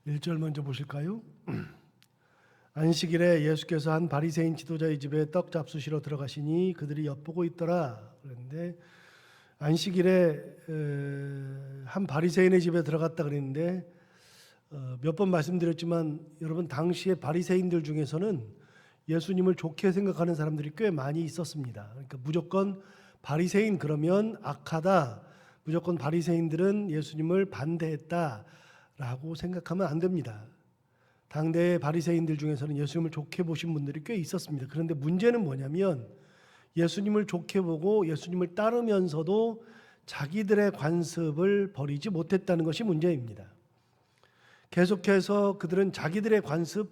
1절 먼저 보실까요? 안식일에 예수께서 한 바리새인 지도자의 집에 떡 잡수시러 들어가시니 그들이 엿보고 있더라. 그런데 안식일에 한 바리새인의 집에 들어갔다 그랬는데 몇 번 말씀드렸지만 여러분, 당시에 바리새인들 중에서는 예수님을 좋게 생각하는 사람들이 꽤 많이 있었습니다. 그러니까 무조건 바리새인 그러면 악하다, 무조건 바리새인들은 예수님을 반대했다라고 생각하면 안 됩니다. 당대의 바리새인들 중에서는 예수님을 좋게 보신 분들이 꽤 있었습니다. 그런데 문제는 뭐냐면 예수님을 좋게 보고 예수님을 따르면서도 자기들의 관습을 버리지 못했다는 것이 문제입니다. 계속해서 그들은 자기들의 관습,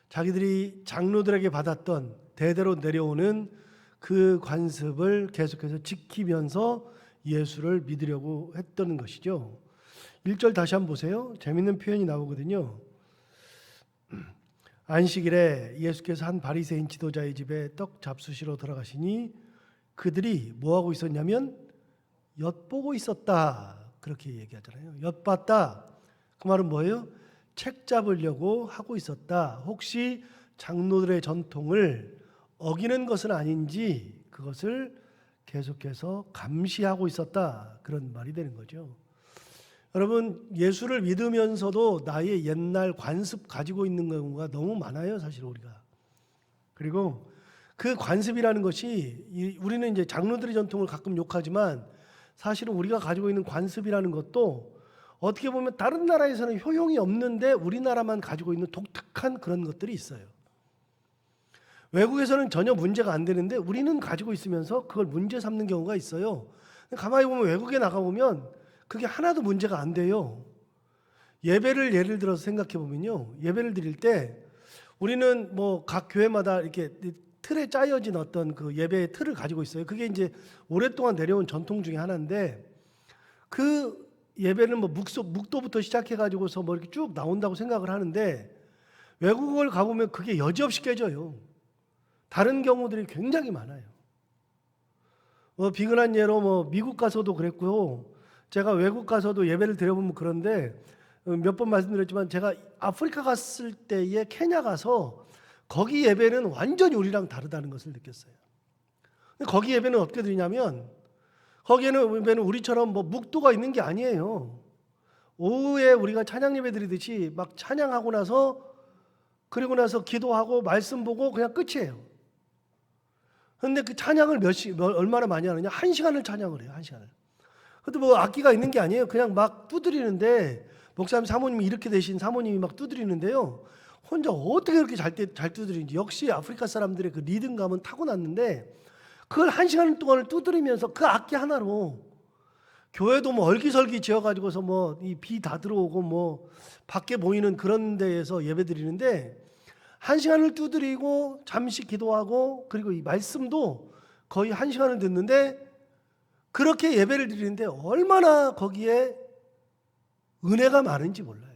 자기들이 장로들에게 받았던 대대로 내려오는 그 관습을 계속해서 지키면서 예수를 믿으려고 했던 것이죠. 1절 다시 한번 보세요. 재밌는 표현이 나오거든요. 안식일에 예수께서 한 바리새인 지도자의 집에 떡 잡수시러 들어가시니 그들이 뭐하고 있었냐면 엿보고 있었다, 그렇게 얘기하잖아요. 엿봤다, 그 말은 뭐예요? 책 잡으려고 하고 있었다. 혹시 장로들의 전통을 어기는 것은 아닌지 그것을 계속해서 감시하고 있었다, 그런 말이 되는 거죠. 여러분, 예수를 믿으면서도 나의 옛날 관습 가지고 있는 경우가 너무 많아요, 사실 우리가. 그리고 그 관습이라는 것이, 우리는 이제 장로들의 전통을 가끔 욕하지만 사실은 우리가 가지고 있는 관습이라는 것도 어떻게 보면 다른 나라에서는 효용이 없는데 우리나라만 가지고 있는 독특한 그런 것들이 있어요. 외국에서는 전혀 문제가 안 되는데 우리는 가지고 있으면서 그걸 문제 삼는 경우가 있어요. 가만히 보면 외국에 나가보면 그게 하나도 문제가 안 돼요. 예배를 예를 들어서 생각해 보면요, 예배를 드릴 때 우리는 뭐 각 교회마다 이렇게 틀에 짜여진 어떤 그 예배의 틀을 가지고 있어요. 그게 이제 오랫동안 내려온 전통 중에 하나인데, 그 예배는 뭐 묵도부터 시작해 가지고서 뭐 이렇게 쭉 나온다고 생각을 하는데 외국을 가보면 그게 여지없이 깨져요. 다른 경우들이 굉장히 많아요. 비근한 예로 뭐 미국 가서도 그랬고요. 제가 외국 가서도 예배를 드려보면 그런데, 몇 번 말씀드렸지만 제가 아프리카 갔을 때에 케냐 가서 거기 예배는 완전히 우리랑 다르다는 것을 느꼈어요. 거기 예배는 어떻게 드리냐면, 거기에는 예배는 우리처럼 뭐 묵도가 있는 게 아니에요. 오후에 우리가 찬양 예배 드리듯이 막 찬양하고 나서, 그리고 나서 기도하고 말씀 보고 그냥 끝이에요. 그런데 그 찬양을 얼마나 많이 하느냐? 1시간을 찬양을 해요. 1시간을. 그것도 뭐 악기가 있는 게 아니에요. 그냥 막 두드리는데, 목사님 사모님이 이렇게 되신 사모님이 막 두드리는데요, 혼자 어떻게 그렇게 잘 두드리는지. 역시 아프리카 사람들의 그 리듬감은 타고났는데 그걸 1시간 동안을 두드리면서 그 악기 하나로, 교회도 뭐 얼기설기 지어가지고서 뭐 이 비 다 들어오고 뭐 밖에 모이는 그런 데에서 예배 드리는데 1시간을 두드리고 잠시 기도하고 그리고 이 말씀도 거의 1시간을 듣는데, 그렇게 예배를 드리는데 얼마나 거기에 은혜가 많은지 몰라요.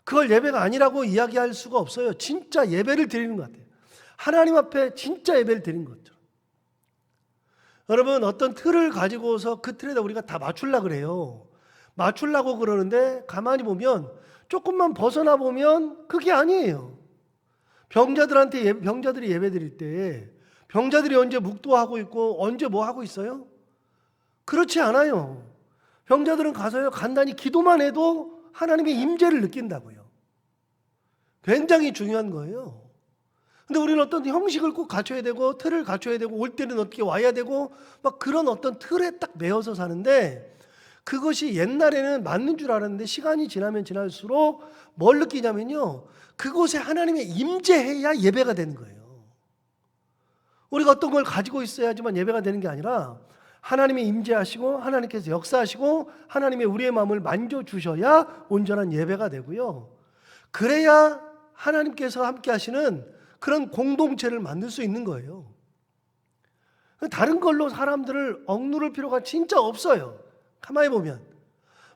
그걸 예배가 아니라고 이야기할 수가 없어요. 진짜 예배를 드리는 것 같아요. 하나님 앞에 진짜 예배를 드리는 거죠. 여러분, 어떤 틀을 가지고서 그 틀에다 우리가 다 맞추려고 그래요. 맞추려고 그러는데 가만히 보면 조금만 벗어나 보면 그게 아니에요. 병자들이 예배 드릴 때 병자들이 언제 묵도하고 있고 언제 뭐 하고 있어요? 그렇지 않아요. 병자들은 가서요, 간단히 기도만 해도 하나님의 임재를 느낀다고요. 굉장히 중요한 거예요. 근데 우리는 어떤 형식을 꼭 갖춰야 되고 틀을 갖춰야 되고 올 때는 어떻게 와야 되고 막 그런 어떤 틀에 딱 매여서 사는데, 그것이 옛날에는 맞는 줄 알았는데 시간이 지나면 지날수록 뭘 느끼냐면요, 그곳에 하나님의 임재해야 예배가 되는 거예요. 우리가 어떤 걸 가지고 있어야지만 예배가 되는 게 아니라 하나님이 임재하시고 하나님께서 역사하시고 하나님의 우리의 마음을 만져주셔야 온전한 예배가 되고요. 그래야 하나님께서 함께 하시는 그런 공동체를 만들 수 있는 거예요. 다른 걸로 사람들을 억누를 필요가 진짜 없어요. 가만히 보면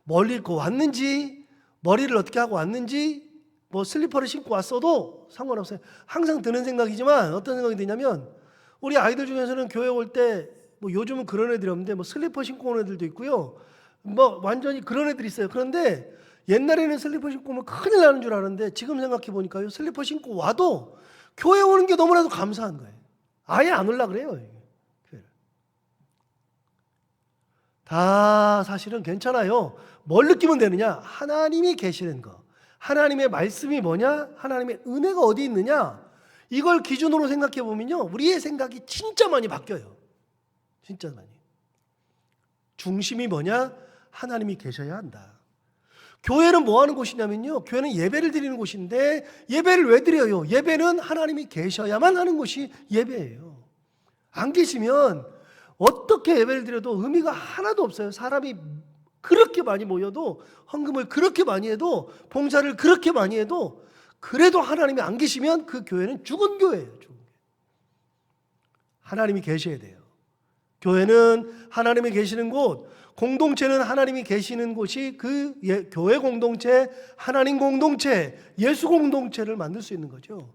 멀리 입고 왔는지, 머리를 어떻게 하고 왔는지, 뭐 슬리퍼를 신고 왔어도 상관없어요. 항상 드는 생각이지만 어떤 생각이 드냐면, 우리 아이들 중에서는 교회 올 때 뭐 요즘은 그런 애들이 없는데 뭐 슬리퍼 신고 온 애들도 있고요. 뭐 완전히 그런 애들이 있어요. 그런데 옛날에는 슬리퍼 신고 오면 큰일 나는 줄 알았는데 지금 생각해 보니까요, 슬리퍼 신고 와도 교회 오는 게 너무나도 감사한 거예요. 아예 안 올라 그래요. 교회를. 다 사실은 괜찮아요. 뭘 느끼면 되느냐? 하나님이 계시는 거. 하나님의 말씀이 뭐냐? 하나님의 은혜가 어디 있느냐? 이걸 기준으로 생각해 보면요, 우리의 생각이 진짜 많이 바뀌어요. 진짜 많이. 중심이 뭐냐? 하나님이 계셔야 한다. 교회는 뭐 하는 곳이냐면요, 교회는 예배를 드리는 곳인데 예배를 왜 드려요? 예배는 하나님이 계셔야만 하는 곳이 예배예요. 안 계시면 어떻게 예배를 드려도 의미가 하나도 없어요. 사람이 그렇게 많이 모여도, 헌금을 그렇게 많이 해도, 봉사를 그렇게 많이 해도, 그래도 하나님이 안 계시면 그 교회는 죽은 교회예요. 죽은 교회. 하나님이 계셔야 돼요. 교회는 하나님이 계시는 곳, 공동체는 하나님이 계시는 곳이 그 교회 공동체, 하나님 공동체, 예수 공동체를 만들 수 있는 거죠.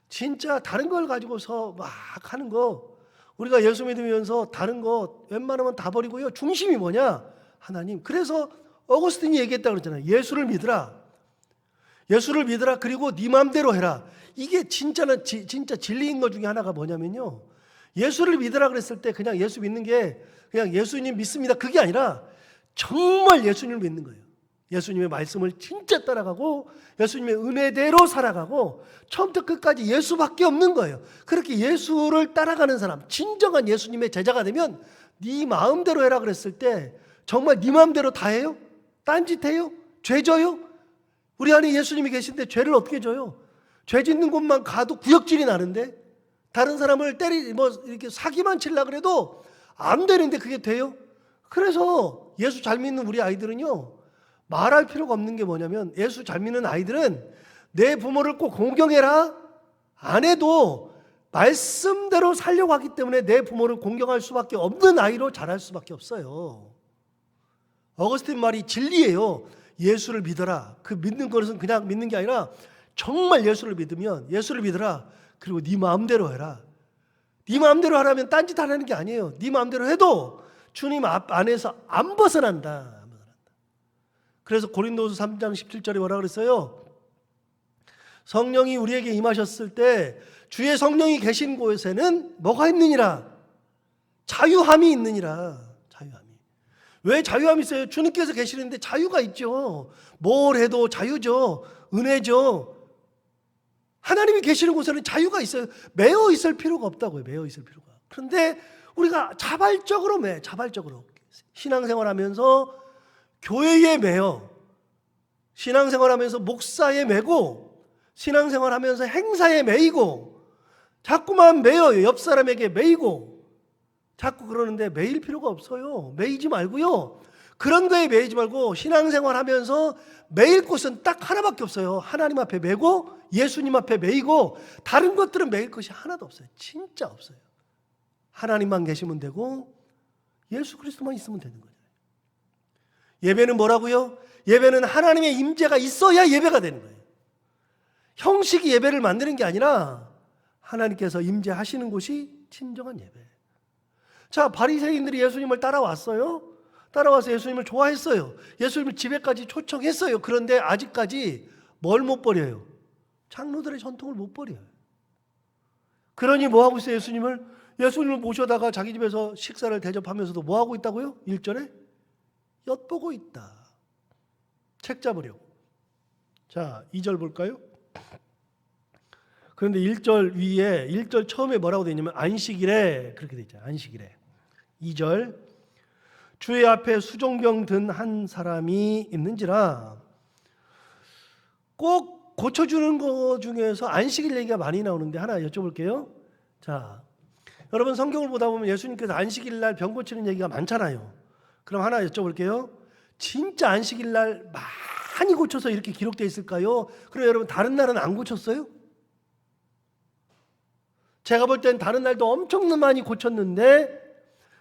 진짜 다른 걸 가지고서 막 하는 거, 우리가 예수 믿으면서 다른 거 웬만하면 다 버리고요, 중심이 뭐냐? 하나님. 그래서 어거스틴이 얘기했다 그랬잖아요. 예수를 믿으라. 예수를 믿으라. 그리고 네 마음대로 해라. 이게 진짜 진리인 것 중에 하나가 뭐냐면요, 예수를 믿으라 그랬을 때 그냥 예수 믿는 게 그냥 예수님 믿습니다, 그게 아니라 정말 예수님을 믿는 거예요. 예수님의 말씀을 진짜 따라가고 예수님의 은혜대로 살아가고 처음부터 끝까지 예수밖에 없는 거예요. 그렇게 예수를 따라가는 사람, 진정한 예수님의 제자가 되면 네 마음대로 해라 그랬을 때 정말 네 마음대로 다 해요? 딴짓해요? 죄 져요? 우리 안에 예수님이 계신데 죄를 어떻게 져요? 죄 짓는 곳만 가도 구역질이 나는데, 다른 사람을 이렇게 사기만 치려고 그래도 안 되는데 그게 돼요? 그래서 예수 잘 믿는 우리 아이들은요, 말할 필요가 없는 게 뭐냐면, 예수 잘 믿는 아이들은 내 부모를 꼭 공경해라 안 해도 말씀대로 살려고 하기 때문에 내 부모를 공경할 수밖에 없는 아이로 자랄 수밖에 없어요. 어거스틴 말이 진리예요. 예수를 믿어라. 그 믿는 것은 그냥 믿는 게 아니라 정말 예수를 믿으면 예수를 믿어라. 그리고 네 마음대로 해라. 네 마음대로 하라면 딴짓 하라는 게 아니에요. 네 마음대로 해도 주님 안에서 안 벗어난다. 그래서 고린도서 3장 17절에 뭐라 그랬어요? 성령이 우리에게 임하셨을 때 주의 성령이 계신 곳에는 뭐가 있느니라? 자유함이 있느니라. 자유함이. 왜 자유함이 있어요? 주님께서 계시는데 자유가 있죠. 뭘 해도 자유죠. 은혜죠. 하나님이 계시는 곳에는 자유가 있어요. 매여 있을 필요가 없다고요. 매여 있을 필요가. 그런데 우리가 자발적으로 신앙생활하면서 교회에 매여, 신앙생활하면서 목사에 매고, 신앙생활하면서 행사에 매이고, 자꾸만 매여요. 옆 사람에게 매이고, 자꾸 그러는데 매일 필요가 없어요. 매이지 말고요. 그런 거에 매이지 말고 신앙생활하면서 매일 곳은 딱 하나밖에 없어요. 하나님 앞에 매고 예수님 앞에 매이고, 다른 것들은 매일 것이 하나도 없어요. 진짜 없어요. 하나님만 계시면 되고 예수 그리스도만 있으면 되는 거예요. 예배는 뭐라고요? 예배는 하나님의 임재가 있어야 예배가 되는 거예요. 형식이 예배를 만드는 게 아니라 하나님께서 임재하시는 곳이 진정한 예배. 자, 바리새인들이 예수님을 따라왔어요. 따라와서 예수님을 좋아했어요. 예수님을 집에까지 초청했어요. 그런데 아직까지 뭘 못 버려요? 장로들의 전통을 못 버려요. 그러니 뭐 하고 있어요? 예수님을 모셔다가 자기 집에서 식사를 대접하면서도 뭐 하고 있다고요? 1절에 엿보고 있다. 책 잡으려고. 자, 2절 볼까요? 그런데 1절 위에 1절 처음에 뭐라고 되어 있냐면 안식일에, 그렇게 되어 있잖아요. 안식일에. 2절 주의 앞에 수종병 든 한 사람이 있는지라. 꼭 고쳐주는 것 중에서 안식일 얘기가 많이 나오는데 하나 여쭤볼게요. 자, 여러분 성경을 보다 보면 예수님께서 안식일 날 병 고치는 얘기가 많잖아요. 그럼 하나 여쭤볼게요. 진짜 안식일 날 많이 고쳐서 이렇게 기록되어 있을까요? 그럼 여러분 다른 날은 안 고쳤어요? 제가 볼 땐 다른 날도 엄청 많이 고쳤는데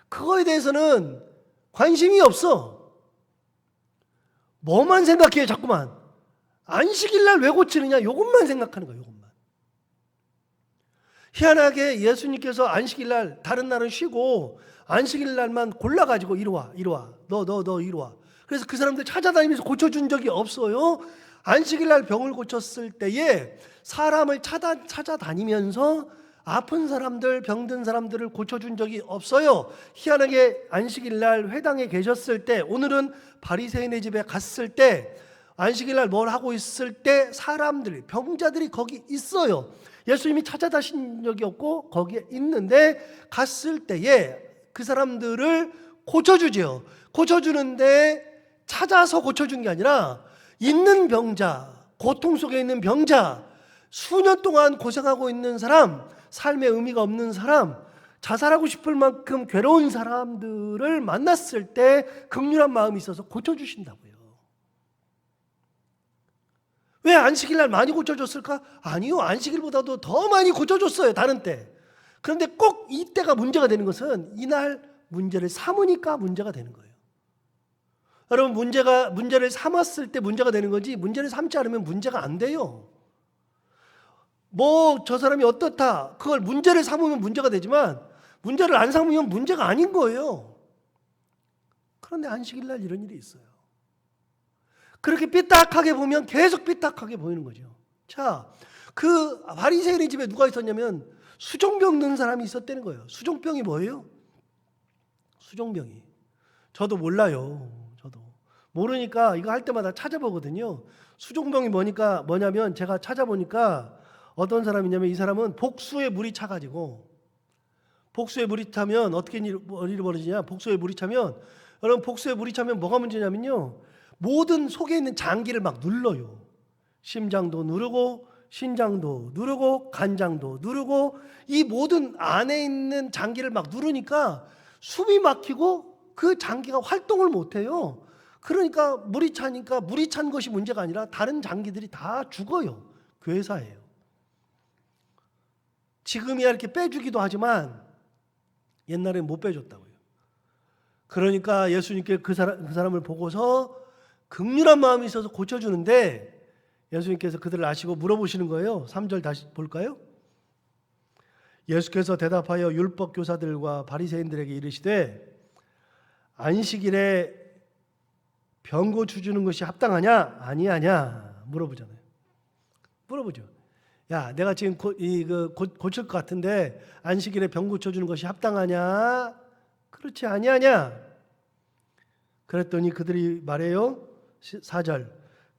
그거에 대해서는 관심이 없어. 뭐만 생각해요, 자꾸만. 안식일 날 왜 고치느냐, 이것만 생각하는 거예요, 이것만. 희한하게 예수님께서 안식일 날, 다른 날은 쉬고 안식일 날만 골라가지고 이리 와. 너 이리 와. 그래서 그 사람들 찾아다니면서 고쳐준 적이 없어요. 안식일 날 병을 고쳤을 때에 사람을 찾아다니면서 아픈 사람들, 병든 사람들을 고쳐준 적이 없어요. 희한하게 안식일 날 회당에 계셨을 때, 오늘은 바리새인의 집에 갔을 때, 안식일 날 뭘 하고 있을 때 사람들이, 병자들이 거기 있어요. 예수님이 찾아다신 적이 없고 거기에 있는데 갔을 때에 그 사람들을 고쳐주죠. 고쳐주는데 찾아서 고쳐준 게 아니라 있는 병자, 고통 속에 있는 병자, 수년 동안 고생하고 있는 사람, 삶의 의미가 없는 사람, 자살하고 싶을 만큼 괴로운 사람들을 만났을 때 긍휼한 마음이 있어서 고쳐주신다고요. 왜 안식일 날 많이 고쳐줬을까? 아니요, 안식일보다도 더 많이 고쳐줬어요, 다른 때. 그런데 꼭 이때가 문제가 되는 것은 이날 문제를 삼으니까 문제가 되는 거예요. 여러분, 문제를 삼았을 때 문제가 되는 거지, 문제를 삼지 않으면 문제가 안 돼요. 뭐 저 사람이 어떻다, 그걸 문제를 삼으면 문제가 되지만 문제를 안 삼으면 문제가 아닌 거예요. 그런데 안식일 날 이런 일이 있어요. 그렇게 삐딱하게 보면 계속 삐딱하게 보이는 거죠. 자, 그 바리새인의 집에 누가 있었냐면 수종병 든 사람이 있었다는 거예요. 수종병이 뭐예요? 수종병이. 저도 몰라요. 저도 모르니까 이거 할 때마다 찾아보거든요. 수종병이 뭐냐면 제가 찾아보니까 어떤 사람이냐면, 이 사람은 복수에 물이 차가지고, 복수에 물이 차면 어떻게 일이 벌어지냐? 복수에 물이 차면, 여러분, 복수에 물이 차면 뭐가 문제냐면요, 모든 속에 있는 장기를 막 눌러요. 심장도 누르고 신장도 누르고 간장도 누르고, 이 모든 안에 있는 장기를 막 누르니까 숨이 막히고 그 장기가 활동을 못해요. 그러니까 물이 차니까, 물이 찬 것이 문제가 아니라 다른 장기들이 다 죽어요. 괴사예요. 지금이야 이렇게 빼주기도 하지만 옛날엔 못 빼줬다고요. 그러니까 예수님께 그 사람을 보고서 긍휼한 마음이 있어서 고쳐주는데, 예수님께서 그들을 아시고 물어보시는 거예요. 3절 다시 볼까요? 예수께서 대답하여 율법 교사들과 바리새인들에게 이르시되, 안식일에 병 고쳐주는 것이 합당하냐 아니하냐 물어보잖아요. 물어보죠. 야, 내가 지금 고칠 것 같은데 안식일에 병 고쳐주는 것이 합당하냐? 그렇지 아니하냐? 그랬더니 그들이 말해요. 4절,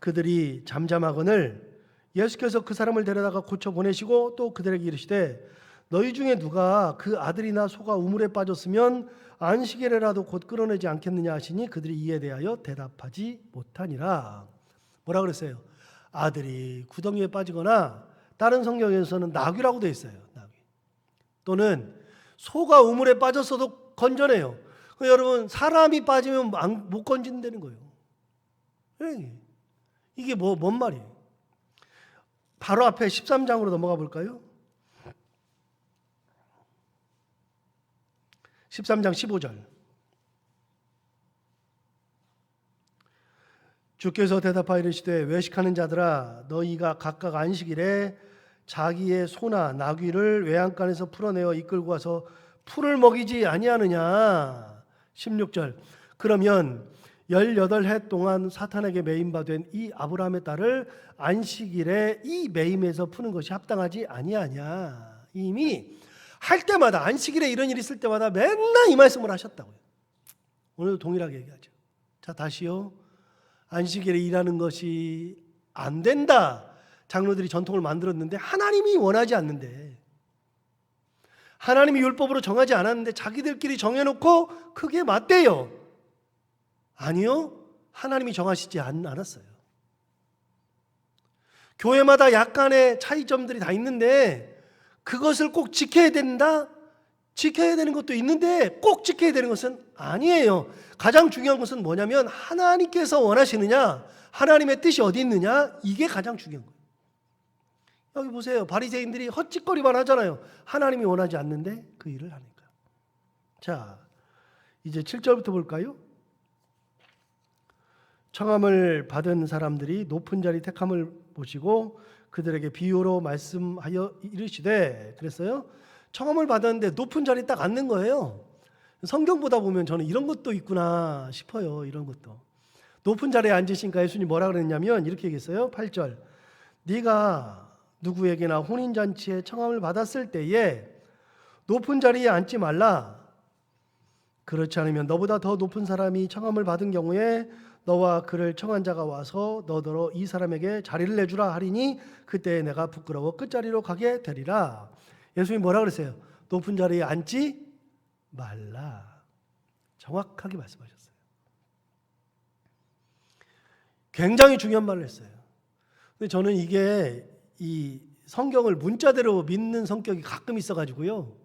그들이 잠잠하거늘 예수께서 그 사람을 데려다가 고쳐 보내시고 또 그들에게 이르시되, 너희 중에 누가 그 아들이나 소가 우물에 빠졌으면 안식일에라도 곧 끌어내지 않겠느냐 하시니, 그들이 이에 대하여 대답하지 못하니라. 뭐라 그랬어요? 아들이 구덩이에 빠지거나, 다른 성경에서는 나귀라고 되어 있어요. 나귀. 또는 소가 우물에 빠졌어도 건져내요. 여러분, 사람이 빠지면 못 건진다는 거예요. 이게 뭔 말이에요? 바로 앞에 13장으로 넘어가 볼까요? 13장 15절. 주께서 대답하여 이르시되, 외식하는 자들아, 너희가 각각 안식일에 자기의 소나 나귀를 외양간에서 풀어내어 이끌고 와서 풀을 먹이지 아니하느냐. 16절. 그러면 18해 동안 사탄에게 매임받은 이 아브라함의 딸을 안식일에 이 매임에서 푸는 것이 합당하지 아니하냐. 이미 할 때마다, 안식일에 이런 일이 있을 때마다 맨날 이 말씀을 하셨다고요. 오늘도 동일하게 얘기하죠. 자, 다시요. 안식일에 일하는 것이 안 된다, 장로들이 전통을 만들었는데, 하나님이 원하지 않는데, 하나님이 율법으로 정하지 않았는데 자기들끼리 정해놓고 그게 맞대요. 아니요, 하나님이 정하시지 않았어요. 교회마다 약간의 차이점들이 다 있는데 그것을 꼭 지켜야 된다? 지켜야 되는 것도 있는데 꼭 지켜야 되는 것은 아니에요. 가장 중요한 것은 뭐냐면, 하나님께서 원하시느냐, 하나님의 뜻이 어디 있느냐, 이게 가장 중요한 거예요. 여기 보세요. 바리새인들이 헛짓거리만 하잖아요. 하나님이 원하지 않는데 그 일을 하니까. 자, 이제 7절부터 볼까요? 청함을 받은 사람들이 높은 자리 택함을 보시고 그들에게 비유로 말씀하여 이르시되, 그랬어요. 청함을 받았는데 높은 자리 딱 앉는 거예요. 성경 보다 보면 저는 이런 것도 있구나 싶어요. 이런 것도. 높은 자리에 앉으시니까 예수님이 뭐라 그랬냐면 이렇게 얘기했어요. 8절. 네가 누구에게나 혼인잔치에 청함을 받았을 때에 높은 자리에 앉지 말라. 그렇지 않으면 너보다 더 높은 사람이 청함을 받은 경우에 너와 그를 청한 자가 와서 너더러 이 사람에게 자리를 내주라 하리니 그때 내가 부끄러워 끝자리로 가게 되리라. 예수님이 뭐라 그랬어요? 높은 자리에 앉지 말라. 정확하게 말씀하셨어요. 굉장히 중요한 말을 했어요. 근데 저는 이게 이 성경을 문자대로 믿는 성격이 가끔 있어가지고요.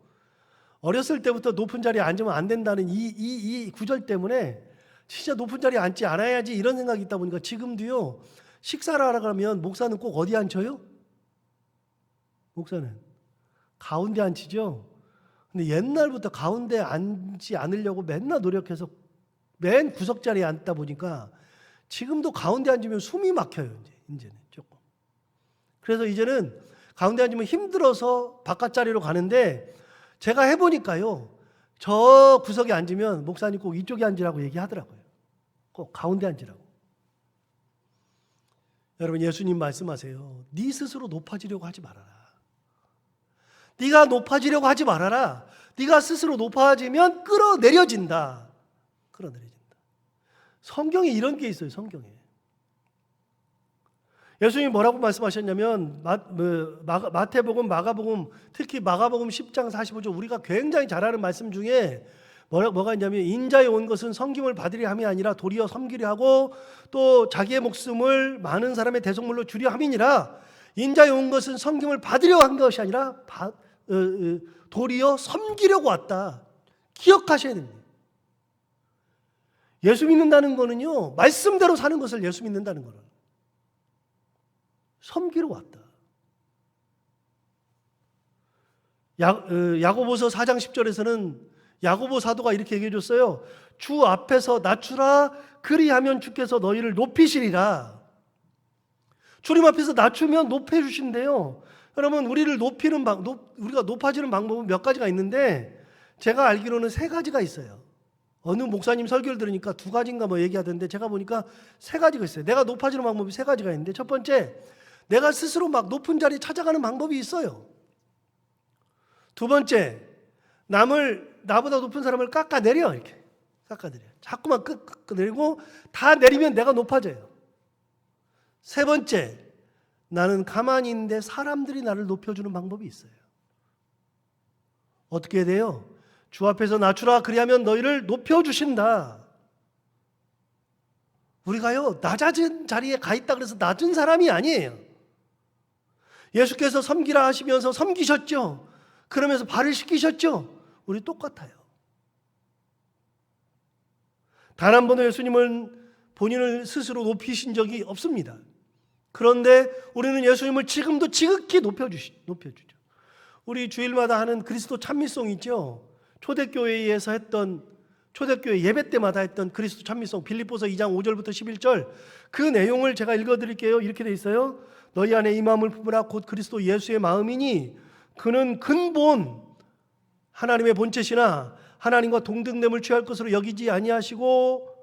어렸을 때부터 높은 자리에 앉으면 안 된다는 이 구절 때문에 진짜 높은 자리에 앉지 않아야지 이런 생각이 있다 보니까 지금도요. 식사를 하러 가면 목사는 꼭 어디 앉혀요? 목사는 가운데 앉히죠. 근데 옛날부터 가운데 앉지 않으려고 맨날 노력해서 맨 구석 자리에 앉다 보니까 지금도 가운데 앉으면 숨이 막혀요. 이제는 조금. 그래서 이제는 가운데 앉으면 힘들어서 바깥 자리로 가는데 제가 해보니까요. 저 구석에 앉으면 목사님 꼭 이쪽에 앉으라고 얘기하더라고요. 꼭 가운데 앉으라고. 여러분 예수님 말씀하세요. 네 스스로 높아지려고 하지 말아라. 네가 높아지려고 하지 말아라. 네가 스스로 높아지면 끌어내려진다. 끌어내려진다. 성경에 이런 게 있어요. 성경에. 예수님이 뭐라고 말씀하셨냐면 마태복음, 마가복음, 특히 마가복음 10장 45절 우리가 굉장히 잘 아는 말씀 중에 뭐가 있냐면 인자에 온 것은 섬김을 받으려 함이 아니라 도리어 섬기려 하고 또 자기의 목숨을 많은 사람의 대속물로 주려 함이니라. 인자에 온 것은 섬김을 받으려 한 것이 아니라 도리어 섬기려고 왔다. 기억하셔야 됩니다. 예수 믿는다는 거는요. 말씀대로 사는 것을 예수 믿는다는 거예요. 섬기러 왔다. 야고보서 4장 10절에서는 야고보 사도가 이렇게 얘기해 줬어요. 주 앞에서 낮추라. 그리하면 주께서 너희를 높이시리라. 주님 앞에서 낮추면 높여주신대요. 여러분 우리를 높이는 우리가 높아지는 방법은 몇 가지가 있는데 제가 알기로는 3가지가 있어요. 어느 목사님 설교를 들으니까 2가지인가 뭐 얘기하던데 제가 보니까 3가지가 있어요. 내가 높아지는 방법이 3가지가 있는데 첫 번째 내가 스스로 막 높은 자리 찾아가는 방법이 있어요. 2번째 나보다 높은 사람을 깎아내려. 이렇게 깎아내려. 자꾸만 깎아내리고 다 내리면 내가 높아져요. 3번째 나는 가만히 있는데 사람들이 나를 높여주는 방법이 있어요. 어떻게 돼요? 주 앞에서 낮추라. 그리하면 너희를 높여주신다. 우리가요 낮아진 자리에 가 있다 그래서 낮은 사람이 아니에요. 예수께서 섬기라 하시면서 섬기셨죠. 그러면서 발을 씻기셨죠. 우리 똑같아요. 단 한 번도 예수님은 본인을 스스로 높이신 적이 없습니다. 그런데 우리는 예수님을 지금도 지극히 높여주죠. 우리 주일마다 하는 그리스도 찬미송 있죠. 초대교회에서 했던 초대교회 예배 때마다 했던 그리스도 찬미송 빌립보서 2장 5절부터 11절 그 내용을 제가 읽어드릴게요. 이렇게 돼 있어요. 너희 안에 이 마음을 품으라 곧 그리스도 예수의 마음이니 그는 근본 하나님의 본체시나 하나님과 동등됨을 취할 것으로 여기지 아니하시고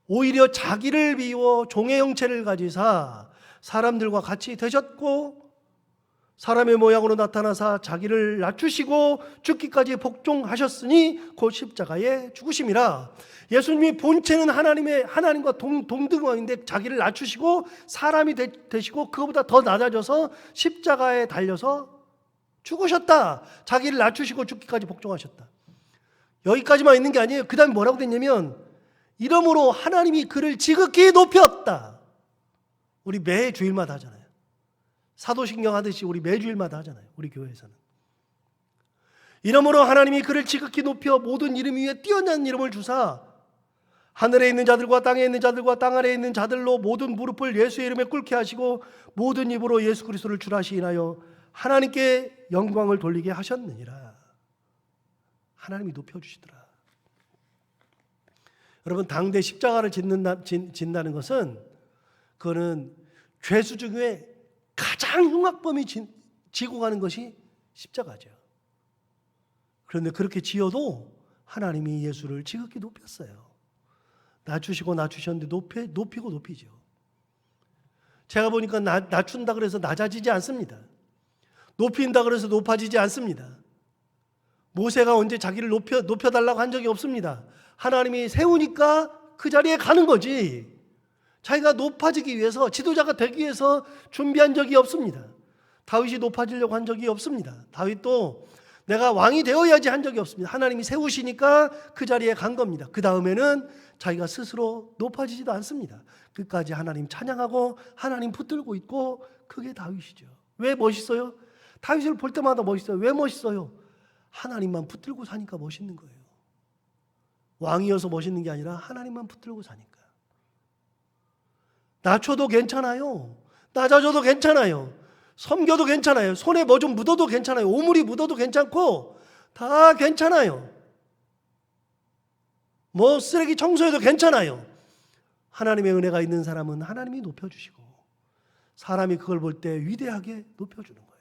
오히려 자기를 비워 종의 형체를 가지사 사람들과 같이 되셨고 사람의 모양으로 나타나사 자기를 낮추시고 죽기까지 복종하셨으니 곧 십자가에 죽으심이라. 예수님이 본체는 하나님과 동등왕인데 자기를 낮추시고 사람이 되시고 그거보다 더 낮아져서 십자가에 달려서 죽으셨다. 자기를 낮추시고 죽기까지 복종하셨다. 여기까지만 있는 게 아니에요. 그 다음에 뭐라고 됐냐면 이러므로 하나님이 그를 지극히 높였다. 우리 매 주일마다 하잖아요. 사도신경 하듯이 우리 매주일마다 하잖아요. 우리 교회에서는. 이러므로 하나님이 그를 지극히 높여 모든 이름 위에 뛰어난 이름을 주사 하늘에 있는 자들과 땅에 있는 자들과 땅 아래에 있는 자들로 모든 무릎을 예수의 이름에 꿇게 하시고 모든 입으로 예수 그리스도를 주라 시인하여 하나님께 영광을 돌리게 하셨느니라. 하나님이 높여주시더라. 여러분 당대 십자가를 진다는 것은 그거는 죄수 중에 가장 흉악범이 지고 가는 것이 십자가죠. 그런데 그렇게 지어도 하나님이 예수를 지극히 높였어요. 낮추시고 낮추셨는데 높이고 높이죠. 제가 보니까 낮춘다 그래서 낮아지지 않습니다. 높인다 그래서 높아지지 않습니다. 모세가 언제 자기를 높여달라고 한 적이 없습니다. 하나님이 세우니까 그 자리에 가는 거지. 자기가 높아지기 위해서, 지도자가 되기 위해서 준비한 적이 없습니다. 다윗이 높아지려고 한 적이 없습니다. 다윗도 내가 왕이 되어야지 한 적이 없습니다. 하나님이 세우시니까 그 자리에 간 겁니다. 그 다음에는 자기가 스스로 높아지지도 않습니다. 끝까지 하나님 찬양하고 하나님 붙들고 있고, 그게 다윗이죠. 왜 멋있어요? 다윗을 볼 때마다 멋있어요. 왜 멋있어요? 하나님만 붙들고 사니까 멋있는 거예요. 왕이어서 멋있는 게 아니라 하나님만 붙들고 사니까. 낮춰도 괜찮아요. 낮아져도 괜찮아요. 섬겨도 괜찮아요. 손에 뭐 좀 묻어도 괜찮아요. 오물이 묻어도 괜찮고 다 괜찮아요. 뭐 쓰레기 청소해도 괜찮아요. 하나님의 은혜가 있는 사람은 하나님이 높여주시고, 사람이 그걸 볼 때 위대하게 높여주는 거예요.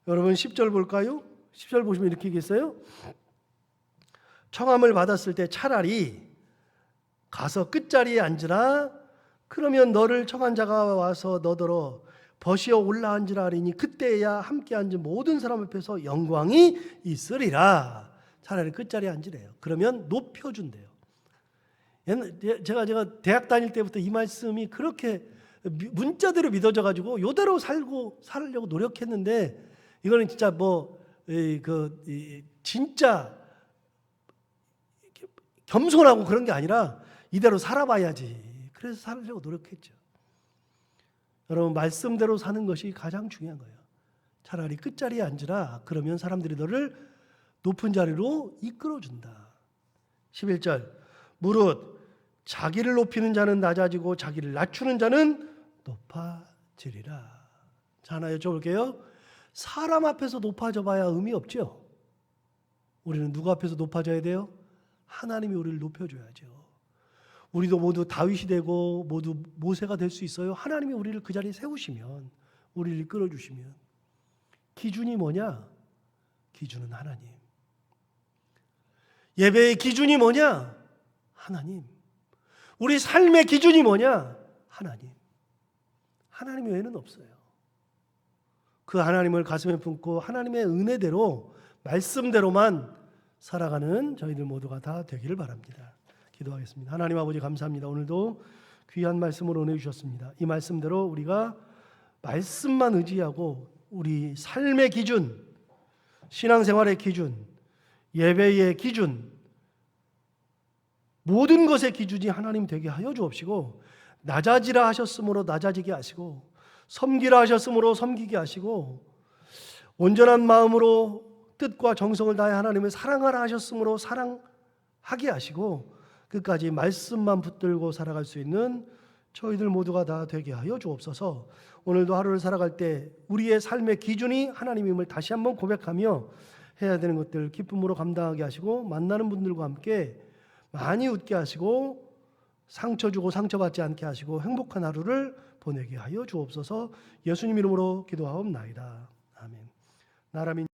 여러분 10절 볼까요? 10절 보시면 이렇게 얘기했어요. 청함을 받았을 때 차라리 가서 끝자리에 앉으라. 그러면 너를 청한 자가 와서 너더러 버시어 올라앉으라 하리니 그때야 함께 앉은 모든 사람 앞에서 영광이 있으리라. 차라리 끝자리에 앉으래요. 그러면 높여준대요. 제가 대학 다닐 때부터 이 말씀이 그렇게 문자대로 믿어져가지고 이대로 살려고 노력했는데, 이거는 진짜 진짜 겸손하고 그런 게 아니라 이대로 살아봐야지. 그래서 살려고 노력했죠. 여러분, 말씀대로 사는 것이 가장 중요한 거예요. 차라리 끝자리에 앉으라. 그러면 사람들이 너를 높은 자리로 이끌어준다. 11절 무릇 자기를 높이는 자는 낮아지고 자기를 낮추는 자는 높아지리라. 자, 하나 여쭤볼게요. 사람 앞에서 높아져 봐야 의미 없죠. 우리는 누구 앞에서 높아져야 돼요? 하나님이 우리를 높여줘야죠. 우리도 모두 다윗이 되고 모두 모세가 될 수 있어요. 하나님이 우리를 그 자리에 세우시면, 우리를 이끌어주시면. 기준이 뭐냐? 기준은 하나님. 예배의 기준이 뭐냐? 하나님. 우리 삶의 기준이 뭐냐? 하나님. 하나님 외에는 없어요. 그 하나님을 가슴에 품고 하나님의 은혜대로, 말씀대로만 살아가는 저희들 모두가 다 되기를 바랍니다. 기도하겠습니다. 하나님 아버지 감사합니다. 오늘도 귀한 말씀으로 은혜 주셨습니다. 이 말씀대로 우리가 말씀만 의지하고 우리 삶의 기준, 신앙생활의 기준, 예배의 기준, 모든 것의 기준이 하나님 되게 하여 주옵시고, 낮아지라 하셨으므로 낮아지게 하시고, 섬기라 하셨으므로 섬기게 하시고, 온전한 마음으로 뜻과 정성을 다해 하나님을 사랑하라 하셨으므로 사랑하게 하시고, 끝까지 말씀만 붙들고 살아갈 수 있는 저희들 모두가 다 되게 하여 주옵소서. 오늘도 하루를 살아갈 때 우리의 삶의 기준이 하나님임을 다시 한번 고백하며 해야 되는 것들 기쁨으로 감당하게 하시고, 만나는 분들과 함께 많이 웃게 하시고, 상처 주고 상처받지 않게 하시고, 행복한 하루를 보내게 하여 주옵소서. 예수님 이름으로 기도하옵나이다. 아멘. 나라민